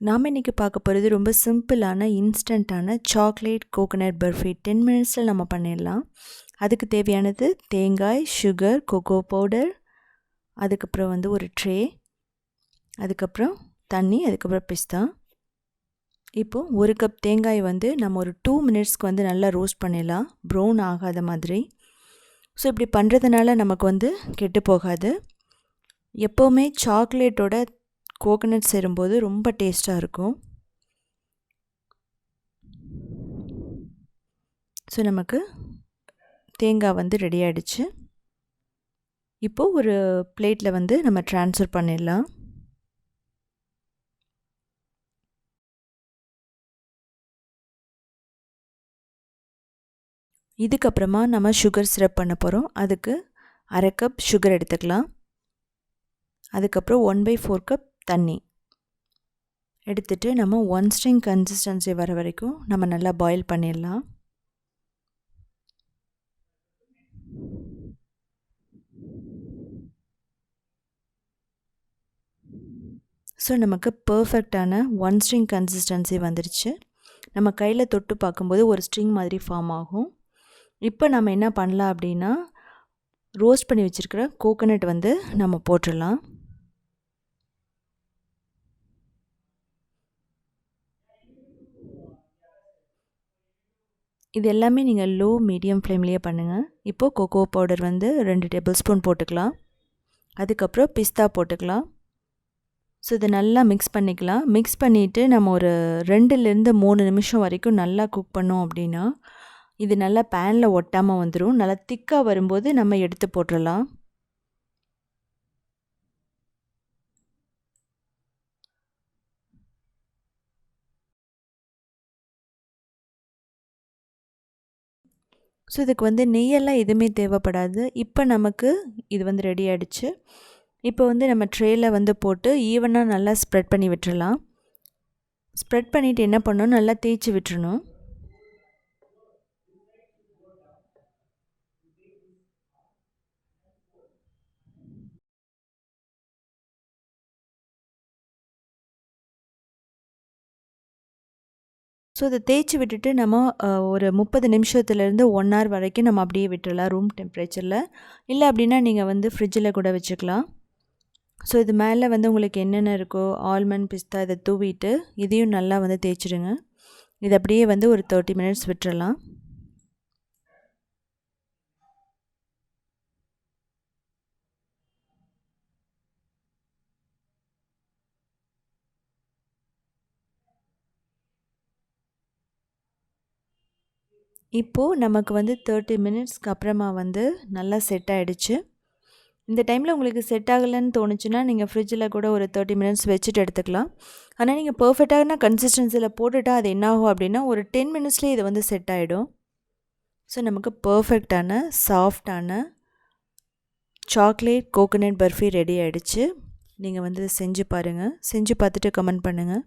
நாம் இன்றைக்கி பார்க்க போகிறது ரொம்ப சிம்பிளான இன்ஸ்டண்ட்டான சாக்லேட் கோகோனட் பர்ஃபி 10 மினிட்ஸில் நம்ம பண்ணிடலாம். அதுக்கு தேவையானது தேங்காய், சுகர், கொக்கோ பவுடர், அதுக்கப்புறம் ஒரு ட்ரே, அதுக்கப்புறம் தண்ணி, அதுக்கப்புறம் பிஸ்தா. இப்போது 1 கப் தேங்காய் நம்ம ஒரு 2 மினிட்ஸ்க்கு நல்லா ரோஸ்ட் பண்ணிடலாம், ப்ரௌன் ஆகாத மாதிரி. ஸோ இப்படி பண்ணுறதுனால நமக்கு கெட்டு போகாது. எப்போவுமே சாக்லேட்டோட கோகோனட் சேரும்போது ரொம்ப டேஸ்ட்டாக இருக்கும். ஸோ நமக்கு தேங்காய் ரெடி ஆகிடுச்சு. இப்போது ஒரு பிளேட்டில் நம்ம ட்ரான்ஸ்ஃபர் பண்ணிடலாம். இதுக்கப்புறமா நம்ம சுகர் சிரப் பண்ண போகிறோம். அதுக்கு 1/2 கப் சுகர் எடுத்துக்கலாம். அதுக்கப்புறம் 1/4 கப் தண்ணி எடுத்துகிட்டு நம்ம 1 ஸ்ட்ரிங் கன்சிஸ்டன்சி வர வரைக்கும் நம்ம நல்லா பாயில் பண்ணிடலாம். ஸோ நமக்கு பர்ஃபெக்டான 1 ஸ்ட்ரிங் கன்சிஸ்டன்சி வந்துருச்சு. நம்ம கையில் தொட்டு பார்க்கும்போது ஒரு ஸ்ட்ரிங் மாதிரி ஃபார்ம் ஆகும். இப்போ நம்ம என்ன பண்ணலாம் அப்படின்னா, ரோஸ்ட் பண்ணி வச்சுருக்கிற கோகோனட் நம்ம போட்டுடலாம். இது எல்லாமே நீங்கள் லோ மீடியம் ஃப்ளேம்லேயே பண்ணுங்கள். இப்போது கொக்கோ பவுடர் 2 டேபிள் ஸ்பூன் போட்டுக்கலாம். அதுக்கப்புறம் பிஸ்தா போட்டுக்கலாம். ஸோ இதை நல்லா மிக்ஸ் பண்ணிக்கலாம். மிக்ஸ் பண்ணிவிட்டு நம்ம ஒரு 2-3 நிமிஷம் வரைக்கும் நல்லா குக் பண்ணோம் அப்படின்னா இது நல்லா பேனில் ஒட்டாமல் வந்துடும். நல்லா திக்காக வரும்போது நம்ம எடுத்து போட்டுடலாம். ஸோ இதுக்கு நெய்யெல்லாம் எதுவுமே தேவைப்படாது. இப்போ நமக்கு இது ரெடி ஆகிடுச்சு. இப்போ நம்ம ட்ரேயில் போட்டு ஈவனாக நல்லா ஸ்ப்ரெட் பண்ணி விட்டுறலாம். ஸ்ப்ரெட் பண்ணிவிட்டு என்ன பண்ணணும், நல்லா தேய்ச்சி விட்டுறணும். ஸோ இதை தேய்ச்சி விட்டுட்டு நம்ம ஒரு 30 நிமிஷத்துலேருந்து 1 hour வரைக்கும் நம்ம அப்படியே விட்டுடலாம் ரூம் டெம்பரேச்சரில். இல்லை அப்படின்னா நீங்கள் ஃப்ரிட்ஜில் கூட வச்சுக்கலாம். ஸோ இது மேலே உங்களுக்கு என்னென்ன இருக்கோ ஆல்மண்ட், பிஸ்தா இதை தூவிட்டு இதையும் நல்லா தேய்ச்சிடுங்க. இது அப்படியே ஒரு 30 மினிட்ஸ் விட்டுறலாம். இப்போது நமக்கு 30 மினிட்ஸ்க்கு அப்புறமா நல்லா செட் ஆகிடுச்சு. இந்த டைமில் உங்களுக்கு செட் ஆகலைன்னு தோணுச்சுன்னா நீங்கள் ஃப்ரிட்ஜில் கூட ஒரு 30 மினிட்ஸ் வச்சுட்டு எடுத்துக்கலாம். ஆனால் நீங்கள் பர்ஃபெக்டான கன்சிஸ்டன்சியில் போட்டுட்டால் அது என்னாகும் அப்படின்னா ஒரு 10 மினிட்ஸ்லேயே இது செட் ஆகிடும். ஸோ நமக்கு பர்ஃபெக்டான சாஃப்டான சாக்லேட் கோகோனட் பர்ஃபி ரெடி ஆகிடுச்சு. நீங்கள் செஞ்சு பாருங்கள். செஞ்சு பார்த்துட்டு கமெண்ட் பண்ணுங்கள்.